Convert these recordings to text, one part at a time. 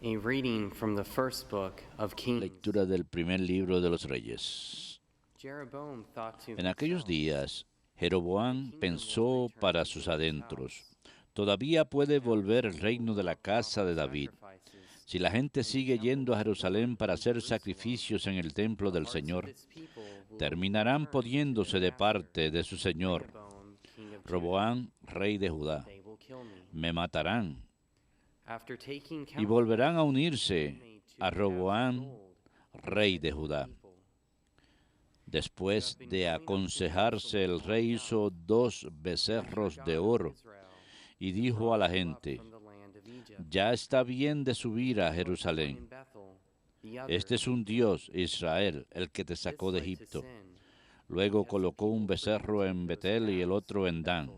A reading from the first book of Kings. Lectura del primer libro de los Reyes. Jeroboam thought to En aquellos himself, días, Jeroboam pensó para sus adentros, todavía puede volver el reino de la casa de David. Si la gente sigue yendo a Jerusalén para hacer sacrificios en el templo del Señor, terminarán poniéndose de parte de su señor, Roboam, rey de Judá. Me matarán y volverán a unirse a Roboam, rey de Judá. Después de aconsejarse, el rey hizo 2 becerros de oro y dijo a la gente: ya está bien de subir a Jerusalén. Este es un Dios, Israel, el que te sacó de Egipto. Luego colocó un becerro en Betel y el otro en Dan.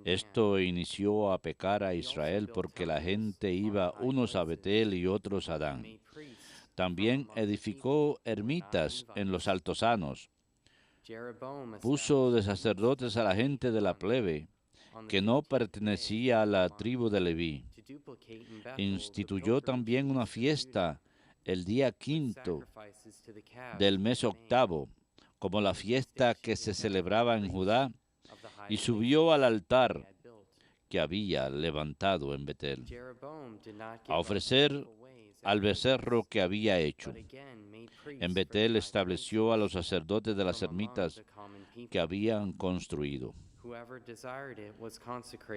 Esto inició a pecar a Israel porque la gente iba unos a Betel y otros a Dan. También edificó ermitas en los altosanos. Puso de sacerdotes a la gente de la plebe, que no pertenecía a la tribu de Leví. Instituyó también una fiesta el día 5 del mes 8, como la fiesta que se celebraba en Judá, y subió al altar que había levantado en Betel, a ofrecer al becerro que había hecho. En Betel estableció a los sacerdotes de las ermitas que habían construido.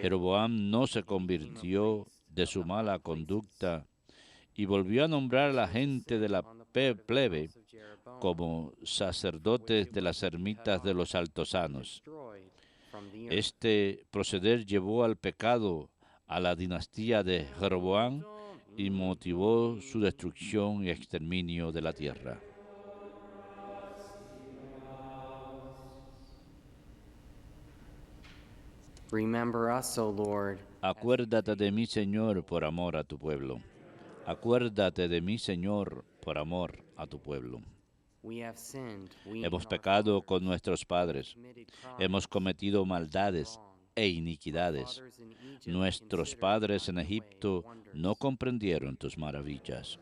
Jeroboam no se convirtió de su mala conducta y volvió a nombrar a la gente de la plebe como sacerdotes de las ermitas de los altosanos. Este proceder llevó al pecado a la dinastía de Jeroboam y motivó su destrucción y exterminio de la tierra. Remember us, O Lord. Acuérdate de mí, Señor, por amor a tu pueblo. Acuérdate de mí, Señor, por amor a tu pueblo. Hemos pecado con nuestros padres. Hemos cometido maldades e iniquidades. Nuestros padres en Egipto no comprendieron tus maravillas.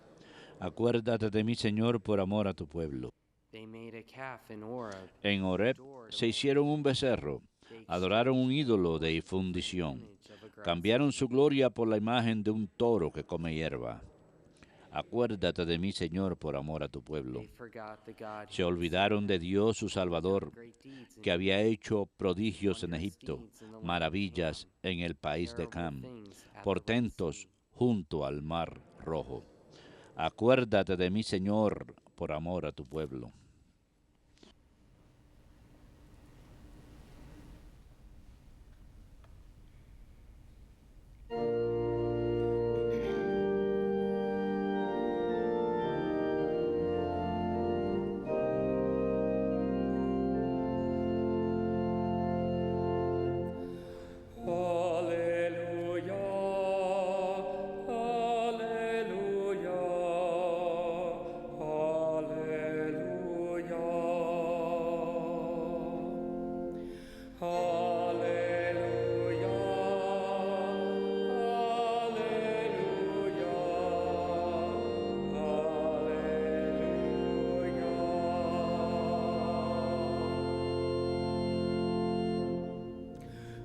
Acuérdate de mí, Señor, por amor a tu pueblo. En Horeb se hicieron un becerro, adoraron un ídolo de infundición, cambiaron su gloria por la imagen de un toro que come hierba. Acuérdate de mí, Señor, por amor a tu pueblo. Se olvidaron de Dios su Salvador, que había hecho prodigios en Egipto, maravillas en el país de Cam, portentos junto al mar Rojo. Acuérdate de mí, Señor, por amor a tu pueblo.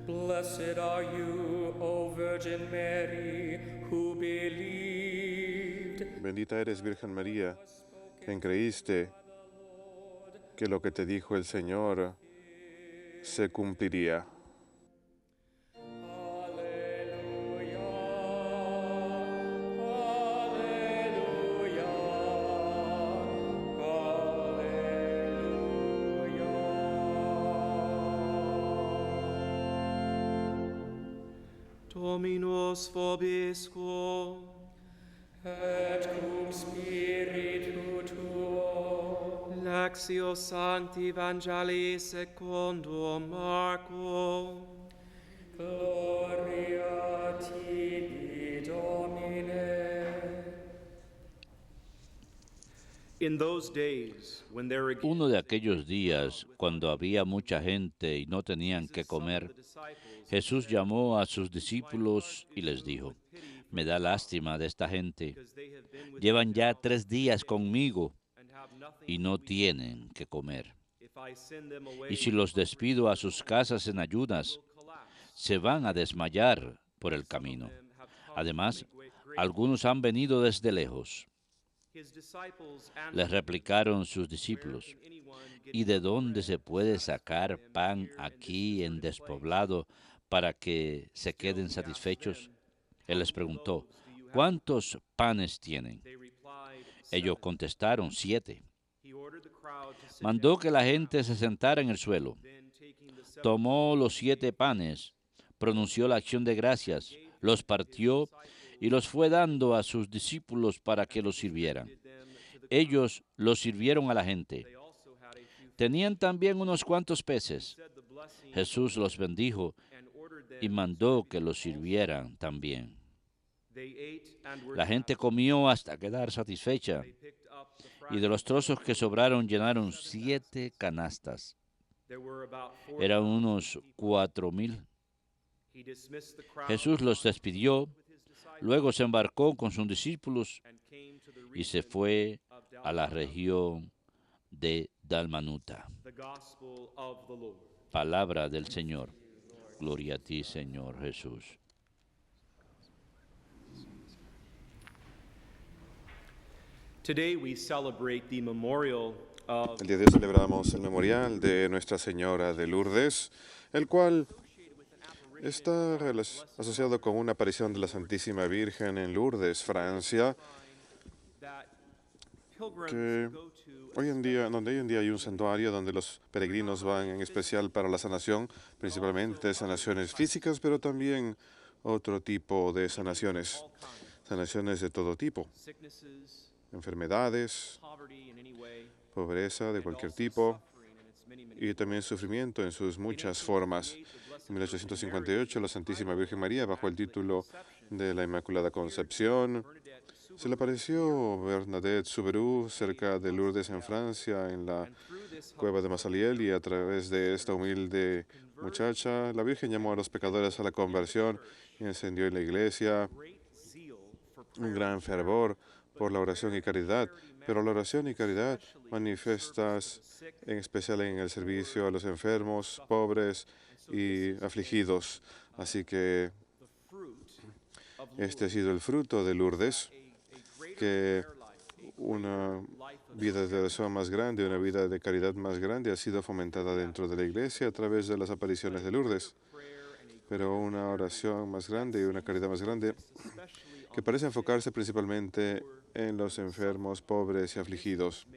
Blessed are you, O Virgin Mary, who believed. Bendita eres, Virgen María, quien creíste que lo que te dijo el Señor se cumpliría. Dominus vobiscum, et cum spiritu tuo. Lectio Sancti Evangelii secundum Marcum. Gloria tibi, Domine. Uno de aquellos días, cuando había mucha gente y no tenían qué comer, Jesús llamó a sus discípulos y les dijo: Me da lástima de esta gente. Llevan ya 3 días conmigo y no tienen que comer. Y si los despido a sus casas en ayunas, se van a desmayar por el camino. Además, algunos han venido desde lejos. Les replicaron sus discípulos: ¿y de dónde se puede sacar pan aquí en despoblado para que se queden satisfechos? Él les preguntó: ¿cuántos panes tienen? Ellos contestaron: 7. Mandó que la gente se sentara en el suelo. Tomó los 7 panes, pronunció la acción de gracias, los partió y los fue dando a sus discípulos para que los sirvieran. Ellos los sirvieron a la gente. Tenían también unos cuantos peces. Jesús los bendijo y mandó que los sirvieran también. La gente comió hasta quedar satisfecha, y de los trozos que sobraron llenaron 7 canastas. Eran unos 4,000. Jesús los despidió, luego se embarcó con sus discípulos y se fue a la región de Dalmanuta. Palabra del Señor. Gloria a ti, Señor Jesús. Today we celebrate the memorial of El día de hoy celebramos el memorial de Nuestra Señora de Lourdes, el cual está asociado con una aparición de la Santísima Virgen en Lourdes, Francia, que donde hoy en día hay un santuario donde los peregrinos van en especial para la sanación, principalmente sanaciones físicas, pero también otro tipo de sanaciones de todo tipo, enfermedades, pobreza de cualquier tipo y también sufrimiento en sus muchas formas. En 1858, la Santísima Virgen María, bajo el título de la Inmaculada Concepción, se le apareció Bernadette Soubirous cerca de Lourdes, en Francia, en la cueva de Masaliel, y a través de esta humilde muchacha, la Virgen llamó a los pecadores a la conversión y encendió en la iglesia un gran fervor por la oración y caridad, pero la oración y caridad manifiestas en especial en el servicio a los enfermos, pobres y afligidos. Así que este ha sido el fruto de Lourdes, que una vida de oración más grande, una vida de caridad más grande ha sido fomentada dentro de la iglesia a través de las apariciones de Lourdes. Pero una oración más grande y una caridad más grande que parece enfocarse principalmente en los enfermos, pobres y afligidos.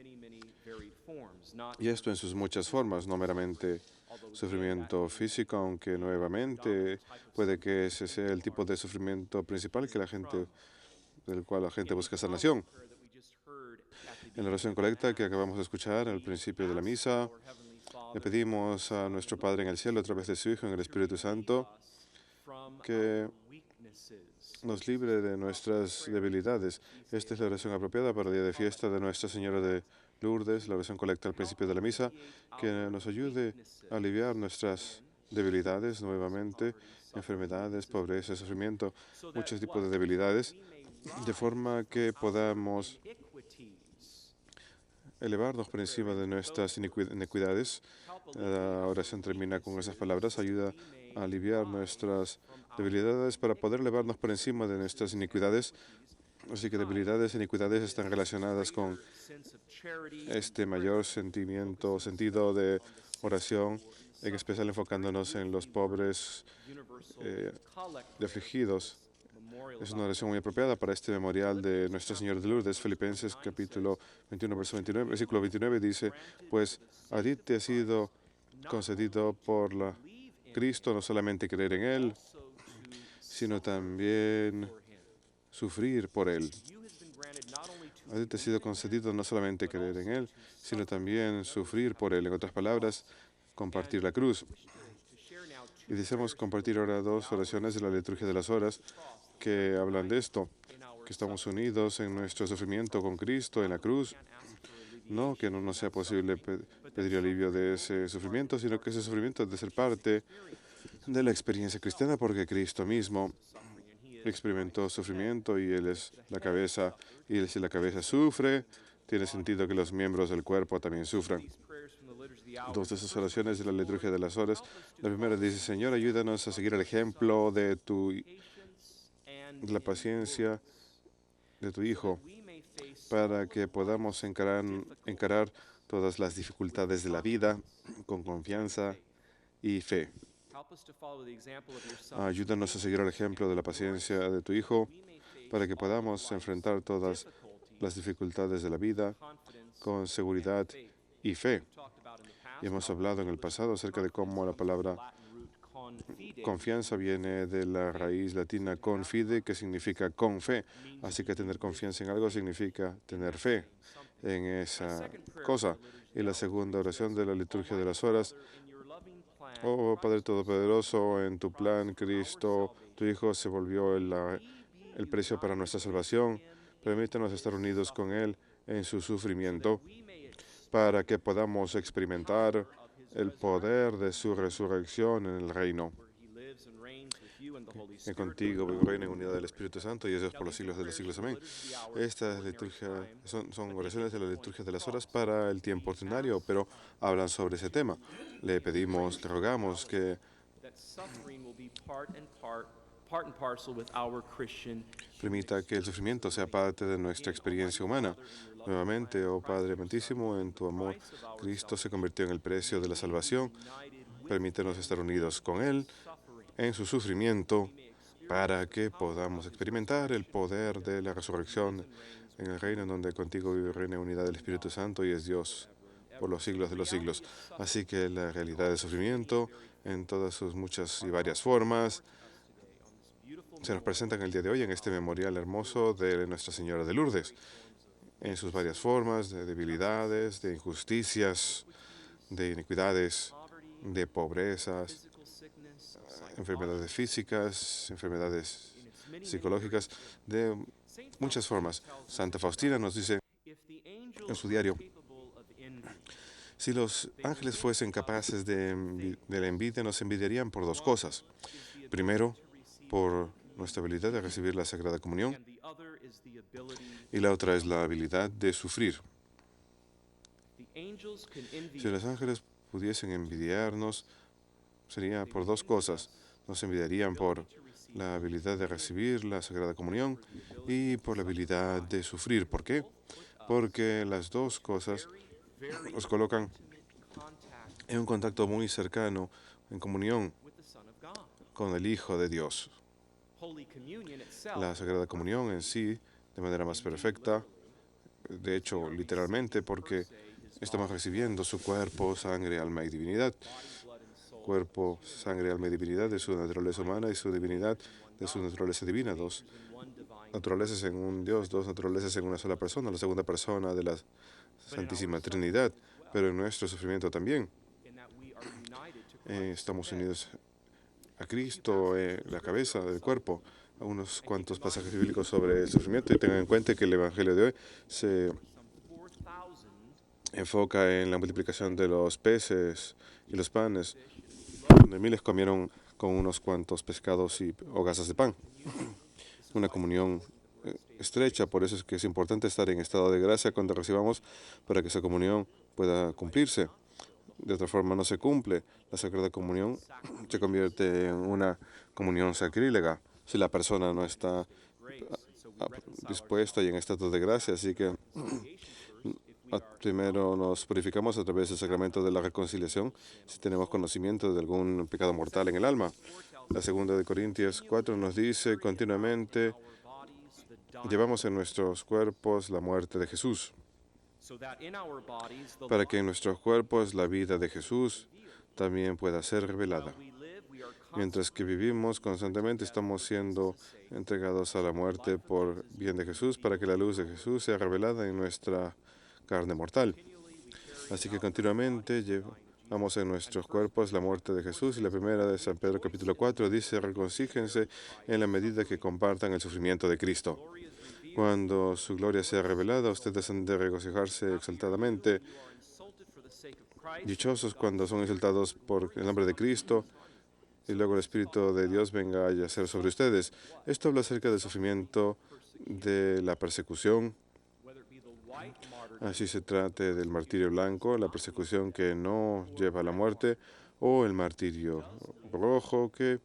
Y esto en sus muchas formas, no meramente sufrimiento físico, aunque nuevamente puede que ese sea el tipo de sufrimiento principal del cual la gente busca sanación. En la oración colecta que acabamos de escuchar al principio de la misa, le pedimos a nuestro Padre en el cielo, a través de su Hijo, en el Espíritu Santo, que nos libre de nuestras debilidades. Esta es la oración apropiada para el día de fiesta de Nuestra Señora de Lourdes, la oración colecta al principio de la misa, que nos ayude a aliviar nuestras debilidades nuevamente, enfermedades, pobreza, sufrimiento, muchos tipos de debilidades, de forma que podamos elevarnos por encima de nuestras iniquidades. La oración termina con esas palabras: ayuda a aliviar nuestras debilidades para poder elevarnos por encima de nuestras iniquidades. Así que debilidades e iniquidades están relacionadas con este mayor sentido de oración, en especial enfocándonos en los pobres y afligidos. Es una oración muy apropiada para este memorial de Nuestra Señora de Lourdes. Filipenses capítulo 21, versículo 29 dice: pues a ti te ha sido concedido por Cristo no solamente creer en Él, sino también sufrir por Él. A ti te ha sido concedido no solamente creer en Él, sino también sufrir por Él. En otras palabras, compartir la cruz. Y deseamos compartir ahora 2 oraciones de la liturgia de las horas que hablan de esto, que estamos unidos en nuestro sufrimiento con Cristo en la cruz. No que no nos sea posible pedir alivio de ese sufrimiento, sino que ese sufrimiento debe ser parte de la experiencia cristiana, porque Cristo mismo experimentó sufrimiento y Él es la cabeza, y si la cabeza sufre, tiene sentido que los miembros del cuerpo también sufran. Dos de esas oraciones de la liturgia de las horas. La primera dice, Señor, ayúdanos a seguir el ejemplo de la paciencia de tu Hijo, para que podamos encarar todas las dificultades de la vida con confianza y fe. Ayúdanos a seguir el ejemplo de la paciencia de tu Hijo, para que podamos enfrentar todas las dificultades de la vida con seguridad y fe. Y hemos hablado en el pasado acerca de cómo la palabra confianza viene de la raíz latina confide, que significa con fe. Así que tener confianza en algo significa tener fe en esa cosa. Y la segunda oración de la liturgia de las horas. Oh Padre Todopoderoso, en tu plan, Cristo, tu Hijo, se volvió el precio para nuestra salvación. Permítanos estar unidos con Él en su sufrimiento, para que podamos experimentar el poder de su resurrección en el reino. Que contigo reina en unidad del Espíritu Santo y es Dios por los siglos de los siglos. Amén. Estas liturgias son oraciones de la liturgia de las horas para el tiempo ordinario, pero hablan sobre ese tema. Le pedimos, le rogamos que permita que el sufrimiento sea parte de nuestra experiencia humana. Nuevamente, oh Padre amantísimo, en tu amor, Cristo se convirtió en el precio de la salvación. Permítenos estar unidos con Él en su sufrimiento, para que podamos experimentar el poder de la resurrección en el reino en donde contigo vive y reina en unidad del Espíritu Santo y es Dios por los siglos de los siglos. Así que la realidad del sufrimiento, en todas sus muchas y varias formas, se nos presenta en el día de hoy en este memorial hermoso de Nuestra Señora de Lourdes, en sus varias formas de debilidades, de injusticias, de iniquidades, de pobrezas, enfermedades físicas, enfermedades psicológicas, de muchas formas. Santa Faustina nos dice en su diario, si los ángeles fuesen capaces de la envidia, nos envidiarían por dos cosas. Primero, por nuestra habilidad de recibir la Sagrada Comunión, y la otra es la habilidad de sufrir. Si los ángeles pudiesen envidiarnos, sería por dos cosas. Nos envidiarían por la habilidad de recibir la Sagrada Comunión y por la habilidad de sufrir. ¿Por qué? Porque las dos cosas nos colocan en un contacto muy cercano, en comunión con el Hijo de Dios. La Sagrada Comunión en sí, de manera más perfecta, de hecho, literalmente, porque estamos recibiendo su cuerpo, sangre, alma y divinidad. Cuerpo, sangre, alma y divinidad de su naturaleza humana y su divinidad de su naturaleza divina. Dos naturalezas en un Dios, dos naturalezas en una sola persona, la segunda persona de la Santísima Trinidad, pero en nuestro sufrimiento también. Estamos unidos a Cristo, la cabeza del cuerpo. Unos cuantos pasajes bíblicos sobre el sufrimiento, y tengan en cuenta que el Evangelio de hoy se enfoca en la multiplicación de los peces y los panes, donde miles comieron con unos cuantos pescados y hogazas de pan. Una comunión estrecha, por eso es que es importante estar en estado de gracia cuando recibamos, para que esa comunión pueda cumplirse. De otra forma no se cumple. La Sagrada Comunión se convierte en una comunión sacrílega si la persona no está dispuesta y en estado de gracia. Así que primero nos purificamos a través del sacramento de la reconciliación si tenemos conocimiento de algún pecado mortal en el alma. La segunda de Corintios 4 nos dice continuamente, llevamos en nuestros cuerpos la muerte de Jesús, para que en nuestros cuerpos la vida de Jesús también pueda ser revelada. Mientras que vivimos constantemente, estamos siendo entregados a la muerte por bien de Jesús, para que la luz de Jesús sea revelada en nuestra carne mortal. Así que continuamente llevamos en nuestros cuerpos la muerte de Jesús, y la primera de San Pedro capítulo 4 dice, reconcíjense en la medida que compartan el sufrimiento de Cristo. Cuando su gloria sea revelada, ustedes han de regocijarse exaltadamente. Dichosos cuando son insultados por el nombre de Cristo, y luego el Espíritu de Dios venga a yacer sobre ustedes. Esto habla acerca del sufrimiento, de la persecución, así se trate del martirio blanco, la persecución que no lleva a la muerte, o el martirio rojo que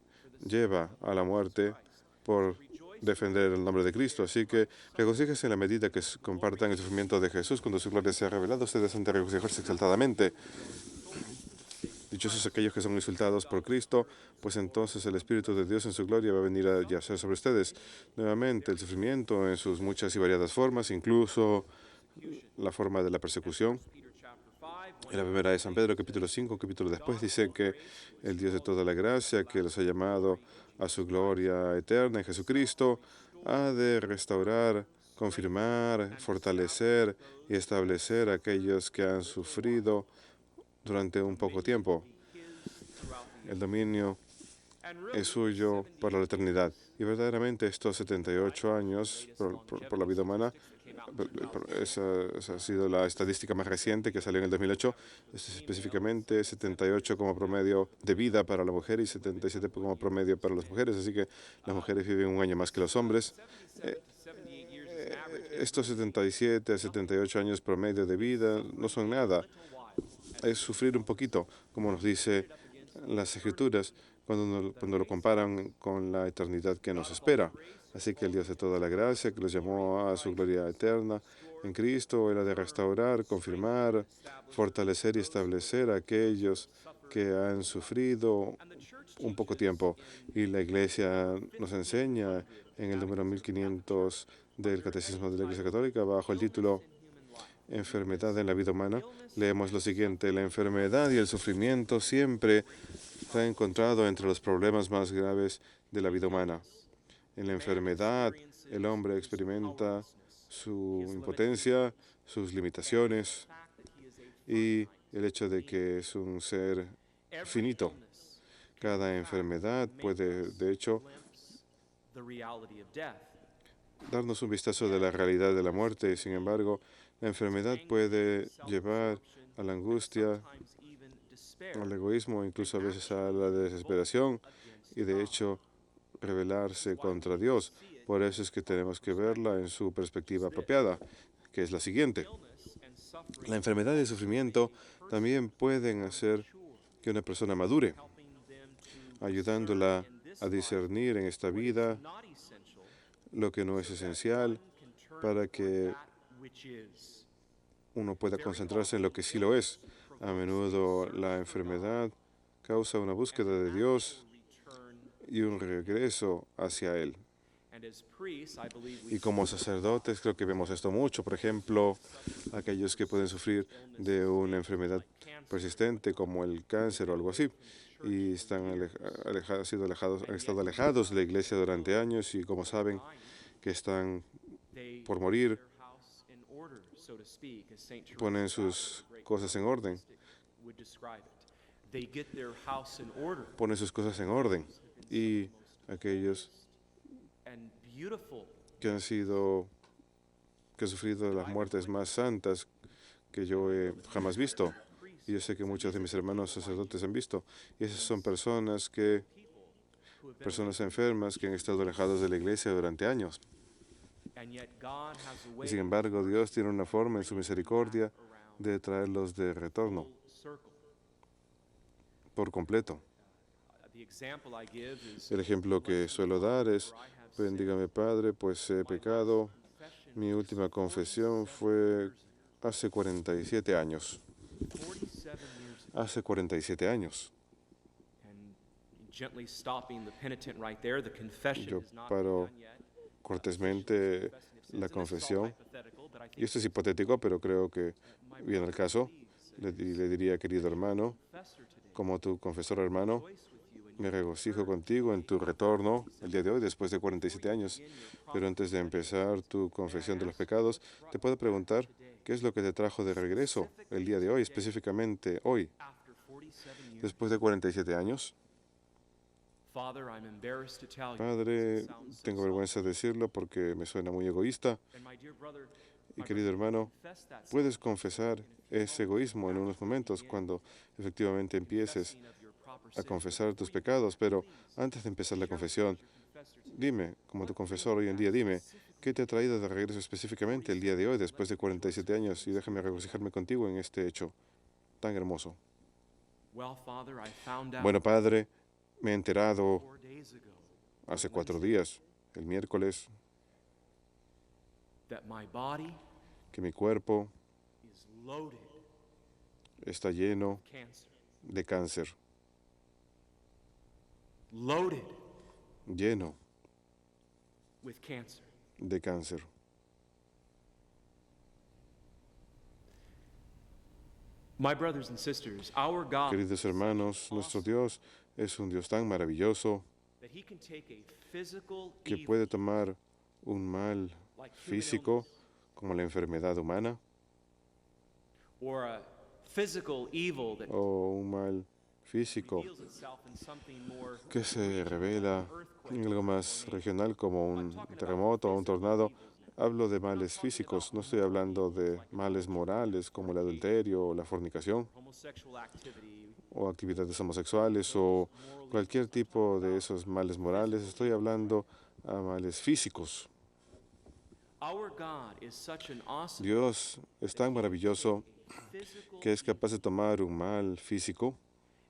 lleva a la muerte por defender el nombre de Cristo. Así que regocíjense en la medida que compartan el sufrimiento de Jesús. Cuando su gloria sea revelada, ustedes han de regocijarse exaltadamente. Dichosos aquellos que son insultados por Cristo, pues entonces el Espíritu de Dios en su gloria va a venir a yacer sobre ustedes. Nuevamente, el sufrimiento en sus muchas y variadas formas, incluso la forma de la persecución. En la primera de San Pedro, capítulo 5, un capítulo después, dice que el Dios de toda la gracia, que los ha llamado a su gloria eterna en Jesucristo, ha de restaurar, confirmar, fortalecer y establecer a aquellos que han sufrido durante un poco tiempo. El dominio es suyo para la eternidad. Y verdaderamente estos 78 años por la vida humana, esa ha sido la estadística más reciente que salió en el 2008, específicamente 78 como promedio de vida para la mujer y 77 como promedio para las mujeres, así que las mujeres viven un año más que los hombres. Estos 77 a 78 años promedio de vida no son nada. Es sufrir un poquito, como nos dice las Escrituras, cuando lo comparan con la eternidad que nos espera. Así que el Dios de toda la gracia, que los llamó a su gloria eterna en Cristo, era de restaurar, confirmar, fortalecer y establecer a aquellos que han sufrido un poco tiempo. Y la Iglesia nos enseña en el número 1500 del Catecismo de la Iglesia Católica, bajo el título Enfermedad en la vida humana, leemos lo siguiente: la enfermedad y el sufrimiento siempre se han encontrado entre los problemas más graves de la vida humana. En la enfermedad, el hombre experimenta su impotencia, sus limitaciones y el hecho de que es un ser finito. Cada enfermedad puede, de hecho, darnos un vistazo de la realidad de la muerte. Sin embargo, la enfermedad puede llevar a la angustia, al egoísmo, incluso a veces a la desesperación y de hecho rebelarse contra Dios. Por eso es que tenemos que verla en su perspectiva apropiada, que es la siguiente. La enfermedad y el sufrimiento también pueden hacer que una persona madure, ayudándola a discernir en esta vida lo que no es esencial para que uno pueda concentrarse en lo que sí lo es. A menudo la enfermedad causa una búsqueda de Dios y un regreso hacia Él. Y como sacerdotes creo que vemos esto mucho. Por ejemplo, aquellos que pueden sufrir de una enfermedad persistente como el cáncer o algo así, y han estado alejados de la iglesia durante años y como saben que están por morir, ponen sus cosas en orden. Ponen sus cosas en orden. Y aquellos que han sufrido las muertes más santas que yo he jamás visto, y yo sé que muchos de mis hermanos sacerdotes han visto, y esas son personas enfermas que han estado alejados de la iglesia durante años. Y sin embargo, Dios tiene una forma en su misericordia de traerlos de retorno por completo. El ejemplo que suelo dar es: bendígame, Padre, pues he pecado. Mi última confesión fue hace 47 años. Hace 47 años. Yo paro cortésmente la confesión. Y esto es hipotético, pero creo que viene al caso. Le diría: querido hermano, como tu confesor hermano, me regocijo contigo en tu retorno el día de hoy, después de 47 años. Pero antes de empezar tu confesión de los pecados, te puedo preguntar, ¿qué es lo que te trajo de regreso el día de hoy, específicamente hoy, después de 47 años? Padre, tengo vergüenza de decirlo porque me suena muy egoísta. Y querido hermano, puedes confesar ese egoísmo en unos momentos cuando efectivamente empieces a confesar tus pecados, pero antes de empezar la confesión, dime, como tu confesor hoy en día, dime, ¿qué te ha traído de regreso específicamente el día de hoy, después de 47 años? Y déjame regocijarme contigo en este hecho tan hermoso. Bueno, Padre, me he enterado 4 days ago hace 4 días, el miércoles, that my body que mi cuerpo is loaded está lleno with cancer. de cáncer, Loaded lleno with cancer. de cáncer. My brothers and sisters, our God, Queridos hermanos, nuestro Dios es un Dios tan maravilloso that He can take a physical que evil puede tomar un mal like human físico illness, como la enfermedad humana or a physical evil that o un mal físico reveals itself in something more que se revela en algo más regional como un terremoto o un tornado. Hablo de males físicos, no estoy hablando de males morales como el adulterio o la fornicación homosexual activity. o actividades homosexuales o cualquier tipo de esos males morales. Estoy hablando a males físicos. Our God is such an awesome Dios es tan maravilloso physical que es capaz de tomar un mal físico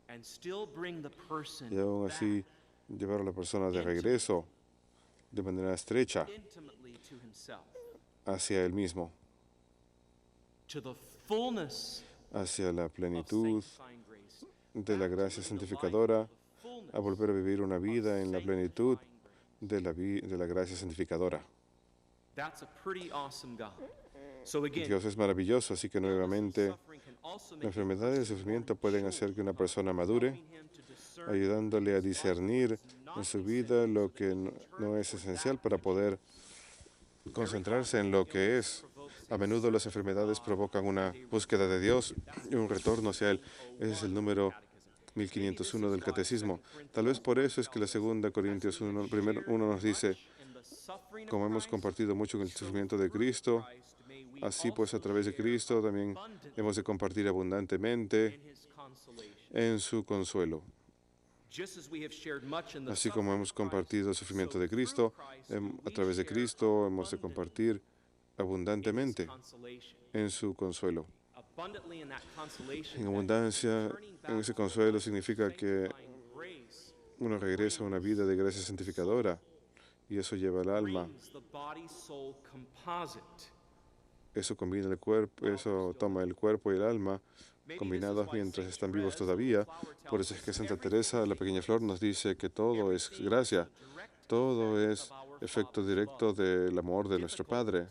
and still bring the person y aún así llevar a la persona de regreso de manera estrecha intimately to Himself, hacia Él mismo, to the fullness hacia la of plenitud sanctifying grace, de la gracia santificadora, a volver a vivir una vida en la plenitud de la gracia santificadora. That's a pretty awesome God. So again, Dios es maravilloso, así que nuevamente suffering can also la make enfermedad y el sufrimiento pueden hacer que una persona madure, him to discern ayudándole a discernir en su vida lo que no es esencial para poder concentrarse en lo que es. A menudo las enfermedades provocan una búsqueda de Dios y un retorno hacia Él. Ese es el número 1501 del Catecismo. Tal vez por eso es que la segunda Corintios 1, primero uno nos dice, in the suffering of como hemos Christ, compartido mucho en el sufrimiento de Cristo, may we así pues a also través de share Cristo también hemos de compartir abundantemente in His consolation. en su consuelo. Just as we have shared much in the Así como hemos suffering of compartido el Christ, sufrimiento so de through Cristo, Christ a we través de share Cristo hemos de abundantly compartir in His abundantemente consolation. en su consuelo. Abundantly in that consolation, En that abundancia, turning back en ese to consuelo significa que sanctifying grace uno regresa a una vida de gracia santificadora y eso lleva al alma. brings the body-soul composite. Eso combina el cuerpo, eso toma el cuerpo y el alma combinados mientras están vivos todavía. Por eso es que Santa Teresa, la pequeña flor, nos dice que todo es gracia, todo es efecto directo del amor de nuestro Padre.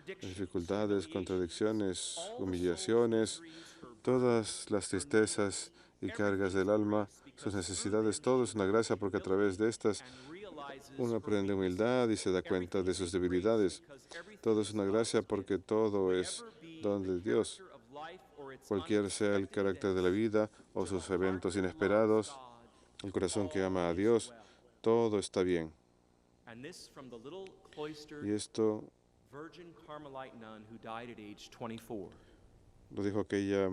Las dificultades, contradicciones, humillaciones, todas las tristezas y cargas del alma, sus necesidades, todo es una gracia porque a través de estas uno aprende humildad y se da cuenta de sus debilidades. Todo es una gracia porque todo es don de Dios. Cualquier sea el carácter de la vida o sus eventos inesperados, el corazón que ama a Dios, todo está bien. And this from the little cloistered Y esto Virgin Carmelite nun who died at age 24. lo dijo aquella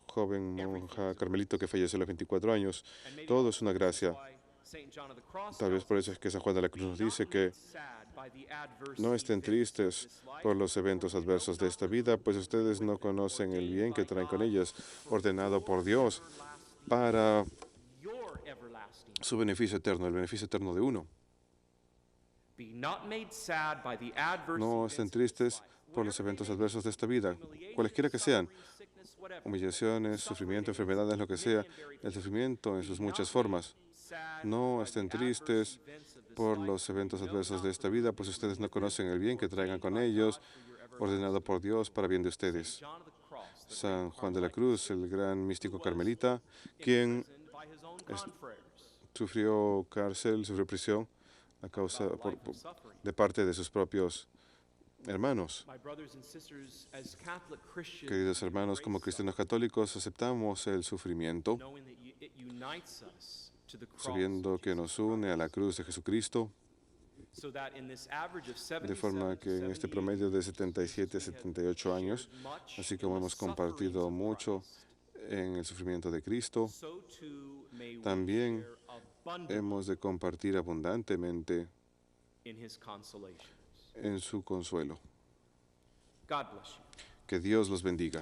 joven monja carmelito que falleció a los 24 años. Todo es una gracia. Tal vez por eso es que San Juan de la Cruz nos dice que no estén tristes por los eventos adversos de esta vida, pues ustedes no conocen el bien que traen con ellas, ordenado por Dios para su beneficio eterno, el beneficio eterno de uno. No estén tristes por los eventos adversos de esta vida, cualesquiera que sean, humillaciones, sufrimiento, enfermedades, lo que sea, el sufrimiento en sus muchas formas. No estén tristes por los eventos adversos de esta vida, pues ustedes no conocen el bien que traigan con ellos, ordenado por Dios para bien de ustedes. San Juan de la Cruz, el gran místico carmelita, quien sufrió cárcel, sufrió prisión a causa de parte de sus propios hermanos. Queridos hermanos, como cristianos católicos aceptamos el sufrimiento, sabiendo que nos une a la cruz de Jesucristo, de forma que en este promedio de 77 a 78 años, así como hemos compartido mucho en el sufrimiento de Cristo, may we también share abundantly hemos de compartir abundantemente in his consolations. en su consuelo. God bless you. Que Dios los bendiga.